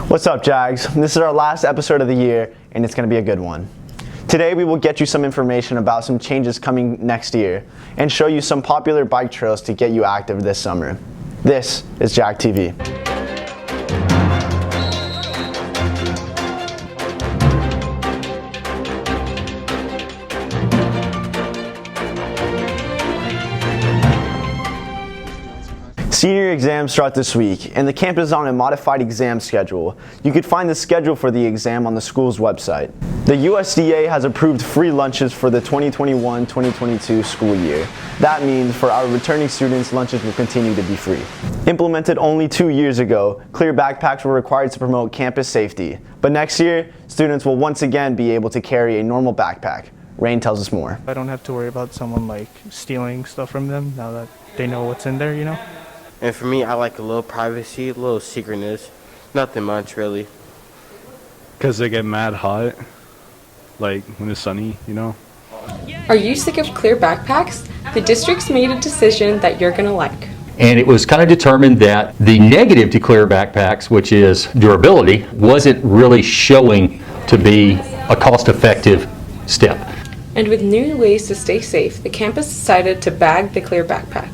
What's up, Jags? This is our last episode of the year, and it's going to be a good one. Today we will get you some information about some changes coming next year and show you some popular bike trails to get you active this summer. This is JAG TV. Senior exams start this week, and the campus is on a modified exam schedule. You can find the schedule for the exam on the school's website. The USDA has approved free lunches for the 2021-2022 school year. That means for our returning students, lunches will continue to be free. Implemented only 2 years ago, clear backpacks were required to promote campus safety. But next year, students will once again be able to carry a normal backpack. Rain tells us more. I don't have to worry about someone stealing stuff from them now that they know what's in there, you know? And for me, I like a little privacy, a little secretness. Nothing much, really. Because they get mad hot, like when it's sunny, you know? Are you sick of clear backpacks? The district's made a decision that you're going to like. And it was kind of determined that the negative to clear backpacks, which is durability, wasn't really showing to be a cost-effective step. And with new ways to stay safe, the campus decided to bag the clear backpack.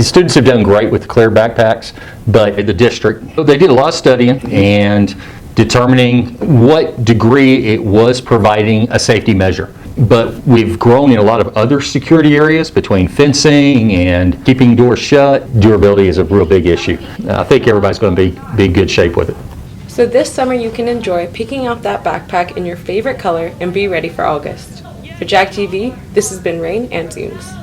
Students have done great with the clear backpacks, but the district, they did a lot of studying and determining what degree it was providing a safety measure. But we've grown in a lot of other security areas between fencing and keeping doors shut. Durability is a real big issue. I think everybody's going to be in good shape with it. So this summer you can enjoy picking out that backpack in your favorite color and be ready for August. For JAG TV, this has been Rain and Zooms.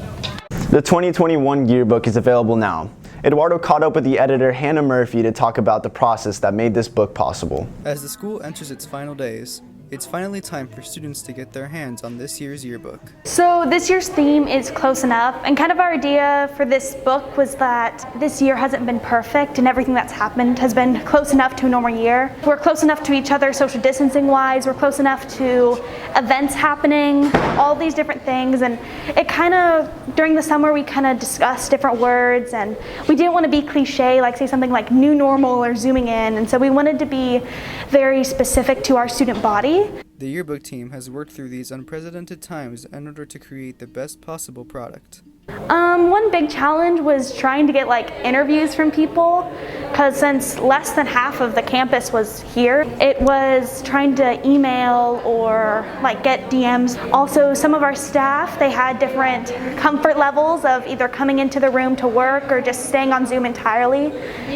The 2021 yearbook is available now. Eduardo caught up with the editor Hannah Murphy to talk about the process that made this book possible. As the school enters its final days, it's finally time for students to get their hands on this year's yearbook. So this year's theme is close enough, and kind of our idea for this book was that this year hasn't been perfect and everything that's happened has been close enough to a normal year. We're close enough to each other social distancing wise, we're close enough to events happening, all these different things, and it kind of, during the summer we kind of discussed different words, and we didn't want to be cliche, like say something like new normal or zooming in, and so we wanted to be very specific to our student body. The yearbook team has worked through these unprecedented times in order to create the best possible product. One big challenge was trying to get interviews from people, because since less than half of the campus was here, it was trying to email or get DMs. Also, some of our staff, they had different comfort levels of either coming into the room to work or just staying on Zoom entirely.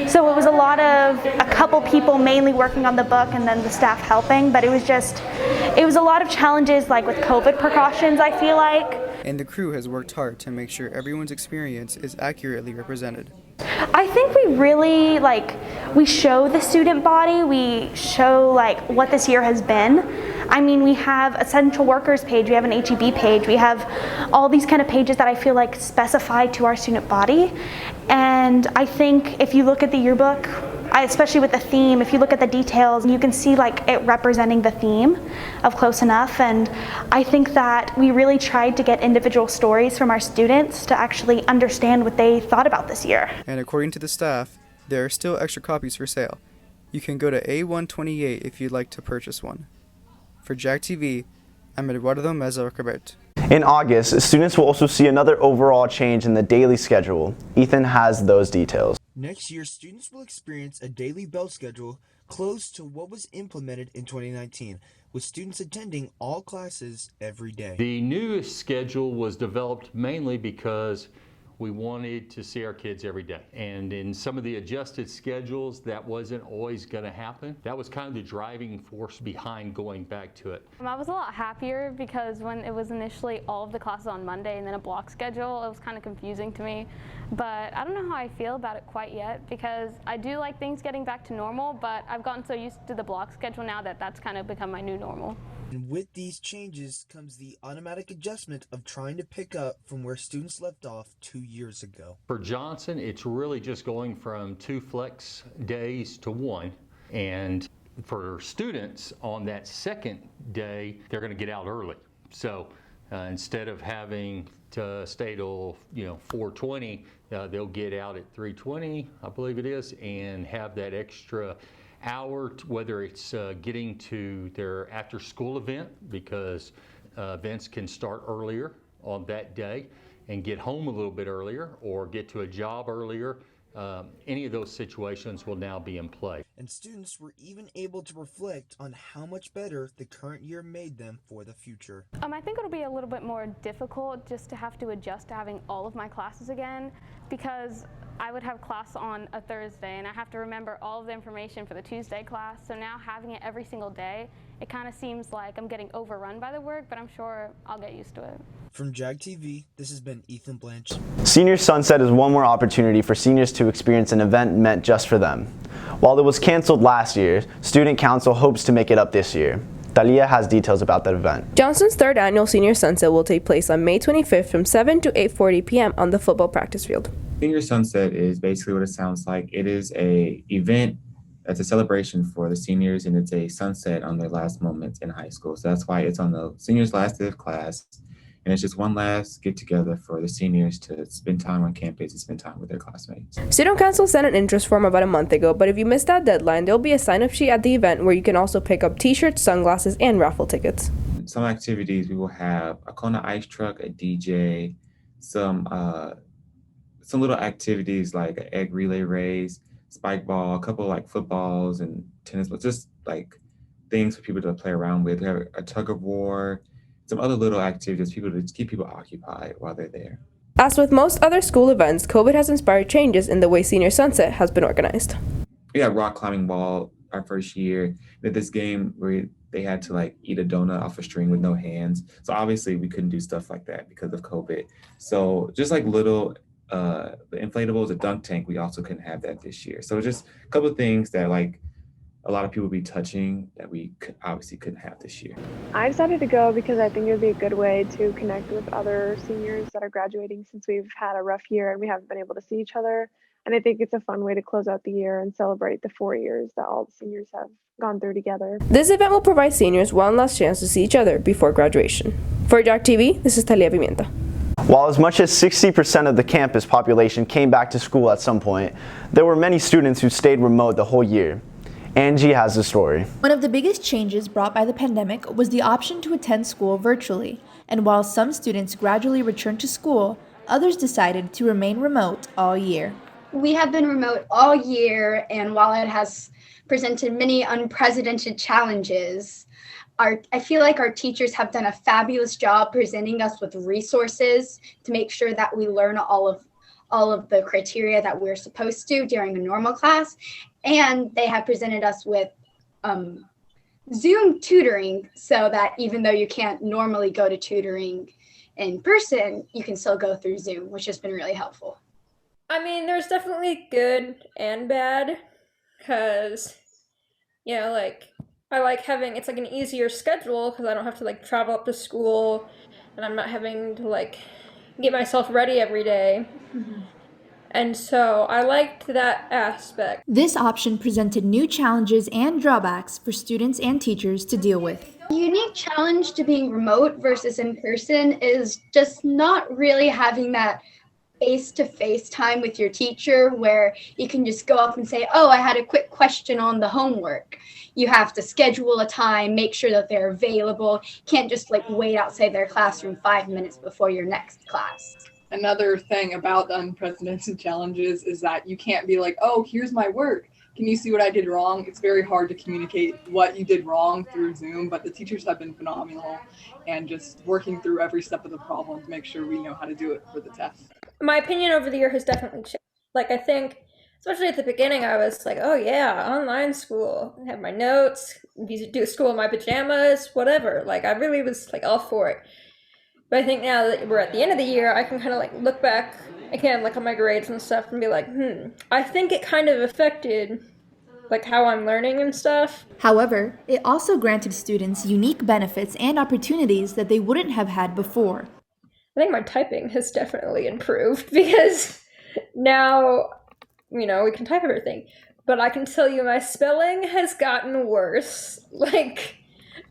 So it was a lot of a couple people mainly working on the book and then the staff helping, but it was a lot of challenges with COVID precautions, I feel like. And the crew has worked hard to make sure everyone's experience is accurately represented. I think we really we show the student body, we show what this year has been. I mean, we have a central workers page, we have an HEB page, we have all these kind of pages that I feel specify to our student body. And I think if you look at the yearbook, especially with the theme, if you look at the details, you can see it representing the theme of Close Enough. And I think that we really tried to get individual stories from our students to actually understand what they thought about this year. And according to the staff, there are still extra copies for sale. You can go to A128 if you'd like to purchase one. For JAG TV, I'm Eduardo Meza-Ricabert. In August, students will also see another overall change in the daily schedule. Ethan has those details. Next year, students will experience a daily bell schedule close to what was implemented in 2019, with students attending all classes every day. The new schedule was developed mainly because we wanted to see our kids every day. And in some of the adjusted schedules, that wasn't always going to happen. That was kind of the driving force behind going back to it. I was a lot happier because when it was initially all of the classes on Monday and then a block schedule, it was kind of confusing to me. But I don't know how I feel about it quite yet, because I do like things getting back to normal, but I've gotten so used to the block schedule now that that's kind of become my new normal. And with these changes comes the automatic adjustment of trying to pick up from where students left off 2 years ago. For Johnson, it's really just going from 2 flex days to 1. And for students on that second day, they're going to get out early. So instead of having to stay till 4:20, they'll get out at 3:20, I believe it is, and have that extra hour, whether it's getting to their after-school event, because events can start earlier on that day and get home a little bit earlier, or get to a job earlier. Any of those situations will now be in play. And students were even able to reflect on how much better the current year made them for the future. I think it'll be a little bit more difficult just to have to adjust to having all of my classes again, because I would have class on a Thursday and I have to remember all of the information for the Tuesday class. So now having it every single day, it kind of seems like I'm getting overrun by the work, but I'm sure I'll get used to it. From JAG TV, this has been Ethan Blanche. Senior Sunset is one more opportunity for seniors to experience an event meant just for them. While it was canceled last year, Student Council hopes to make it up this year. Talia has details about that event. Johnson's third annual Senior Sunset will take place on May 25th from 7 to 8:40 p.m. on the football practice field. Senior Sunset is basically what it sounds like. It is a event that's a celebration for the seniors, and it's a sunset on their last moments in high school. So that's why it's on the seniors' last day of class. And it's just one last get together for the seniors to spend time on campus and spend time with their classmates. Student Council sent an interest form about a month ago, but if you missed that deadline, there'll be a sign-up sheet at the event where you can also pick up t-shirts, sunglasses, and raffle tickets. Some activities, we will have a Kona ice truck, a DJ, some little activities like an egg relay race, spike ball, a couple like footballs and tennis, but just like things for people to play around with. We have a tug of war, some other little activities people to keep people occupied while they're there. As with most other school events, COVID has inspired changes in the way Senior Sunset has been organized. We had rock climbing ball our first year. We had this game where they had to like eat a donut off a string with no hands. So obviously we couldn't do stuff like that because of COVID. So just like little the inflatables, a dunk tank, we also couldn't have that this year. So just a couple of things that like a lot of people be touching that we obviously couldn't have this year. I decided to go because I think it would be a good way to connect with other seniors that are graduating, since we've had a rough year and we haven't been able to see each other. And I think it's a fun way to close out the year and celebrate the 4 years that all the seniors have gone through together. This event will provide seniors one last chance to see each other before graduation. For JAG TV, this is Talia Pimienta. While as much as 60% of the campus population came back to school at some point, there were many students who stayed remote the whole year. Angie has the story. One of the biggest changes brought by the pandemic was the option to attend school virtually. And while some students gradually returned to school, others decided to remain remote all year. We have been remote all year, and while it has presented many unprecedented challenges, I feel like our teachers have done a fabulous job presenting us with resources to make sure that we learn all of the criteria that we're supposed to during a normal class. And they have presented us with Zoom tutoring, so that even though you can't normally go to tutoring in person, you can still go through Zoom, which has been really helpful. I mean, there's definitely good and bad, because, you know, like, I like having, it's like an easier schedule because I don't have to like travel up to school and I'm not having to like get myself ready every day. Mm-hmm. And so I liked that aspect. This option presented new challenges and drawbacks for students and teachers to deal with. The unique challenge to being remote versus in person is just not really having that face-to-face time with your teacher where you can just go up and say, oh, I had a quick question on the homework. You have to schedule a time, make sure that they're available. You can't just like wait outside their classroom 5 minutes before your next class. Another thing about the unprecedented challenges is that you can't be like, oh, here's my work. Can you see what I did wrong? It's very hard to communicate what you did wrong through Zoom, but the teachers have been phenomenal and just working through every step of the problem to make sure we know how to do it for the test. My opinion over the year has definitely changed. Like, I think, especially at the beginning, I was like, oh yeah, online school. I have my notes, do school in my pajamas, whatever. Like, I really was like all for it. But I think now that we're at the end of the year, I can kind of like look back, I can look at my grades and stuff and be like, I think it kind of affected like how I'm learning and stuff. However, it also granted students unique benefits and opportunities that they wouldn't have had before. I think my typing has definitely improved because now, you know, we can type everything. But I can tell you my spelling has gotten worse. Like,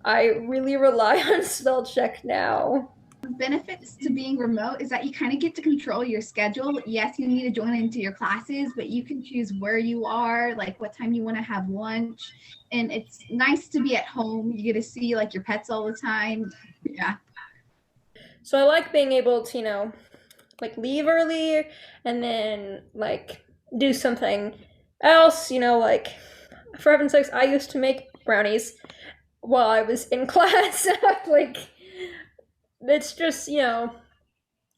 I really rely on spell check now. benefits to being remote is that you kind of get to control your schedule. Yes, you need to join into your classes, but you can choose where you are, like what time you want to have lunch. And it's nice to be at home. You get to see like your pets all the time. Yeah. So I like being able to, like leave early and then like do something else, like for heaven's sakes, I used to make brownies while I was in class. Like, it's just, you're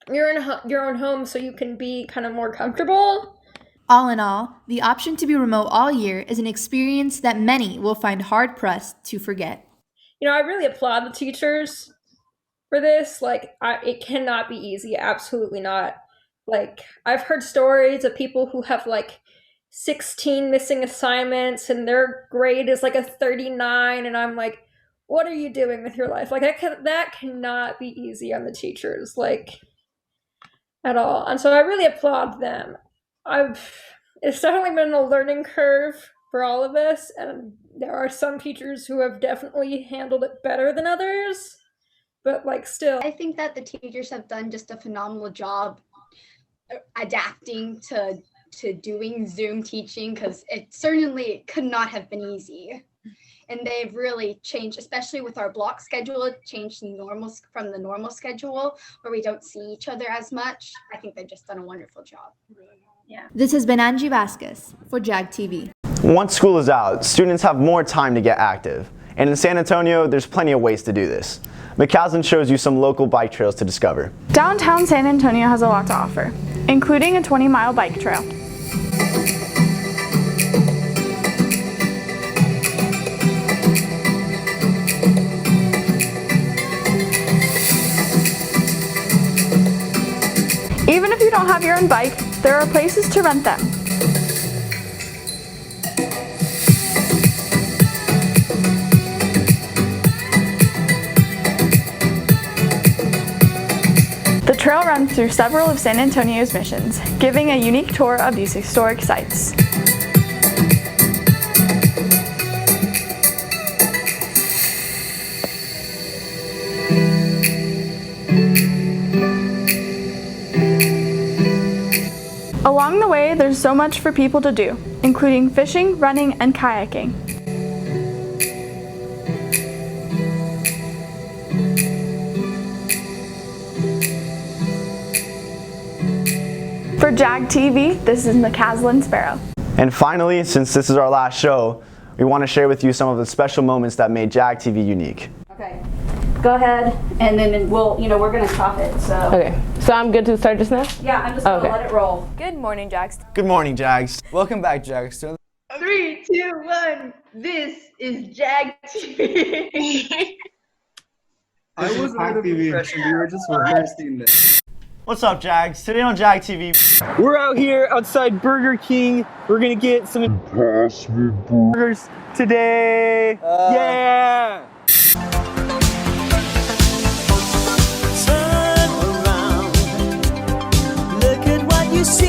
in your own home, so you can be kind of more comfortable. All in all, the option to be remote all year is an experience that many will find hard-pressed to forget. I really applaud the teachers for this. Like, it cannot be easy. Absolutely not. Like, I've heard stories of people who have, like, 16 missing assignments and their grade is like a 39, and I'm like, what are you doing with your life? Like, that cannot be easy on the teachers, like, at all. And so I really applaud them. It's definitely been a learning curve for all of us, and there are some teachers who have definitely handled it better than others, but like still. I think that the teachers have done just a phenomenal job adapting to doing Zoom teaching, because it certainly could not have been easy. And they've really changed, especially with our block schedule, it changed from the normal schedule where we don't see each other as much. I think they've just done a wonderful job. Yeah. This has been Angie Vasquez for JAG TV. Once school is out, students have more time to get active. And in San Antonio, there's plenty of ways to do this. McCaslin shows you some local bike trails to discover. Downtown San Antonio has a lot to offer, including a 20-mile bike trail. Even if you don't have your own bike, there are places to rent them. The trail runs through several of San Antonio's missions, giving a unique tour of these historic sites. Along the way, there's so much for people to do, including fishing, running, and kayaking. For JAG TV, this is McCaslin Sparrow. And finally, since this is our last show, we want to share with you some of the special moments that made JAG TV unique. Okay, go ahead, and then we'll, we're gonna chop it, so. Okay, so I'm good to start this now? Yeah, I'm just gonna let it roll. Good morning, Jags. Good morning, Jags. Welcome back, Jags. 3, 2, 1. This is JAG TV. I was under the impression we were just rehearsing this. What's up, Jags? Today on JAG TV, we're out here outside Burger King. We're gonna get some Impossible burgers today. Yeah! Turn around, look at what you see.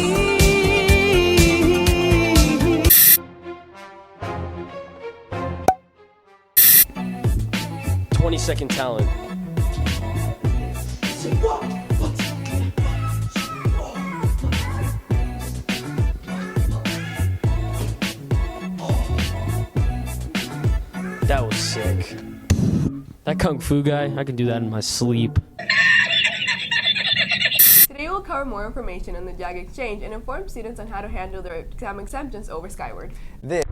20-second talent. That was sick. That Kung Fu guy, I can do that in my sleep. Today we'll cover more information on the JAG Exchange and inform students on how to handle their exam exemptions over Skyward. This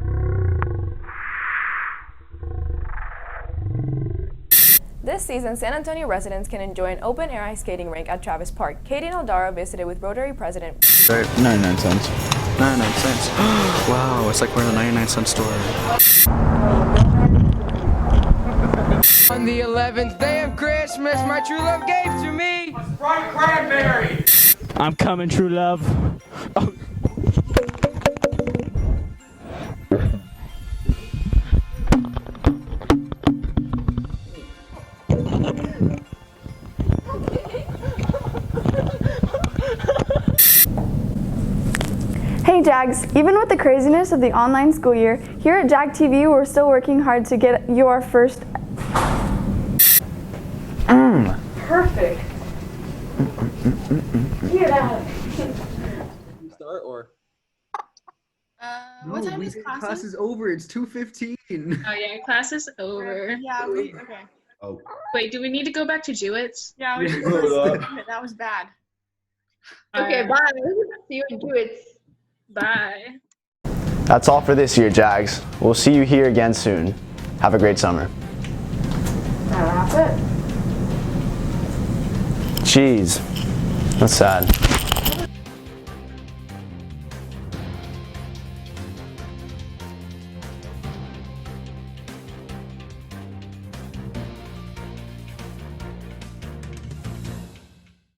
season, San Antonio residents can enjoy an open-air ice skating rink at Travis Park. Katie and Eldara visited with Rotary President. 99 cents. 99 cents. Wow, it's like we're in a 99 cent store. On the 11th day of Christmas, my true love gave to me a Sprite cranberry. I'm coming, true love. Oh. Hey Jags, even with the craziness of the online school year, here at JAG TV we're still working hard to get you our first Perfect. Get out. Start or? What time is classes? Class is over. It's 2:15. Oh yeah, class is over. Yeah, okay. Oh. Wait, do we need to go back to Jewett? Yeah, we should that was bad. Okay, bye. See you in Jewett. Bye. That's all for this year, Jags. We'll see you here again soon. Have a great summer. That's it. Jeez, that's sad.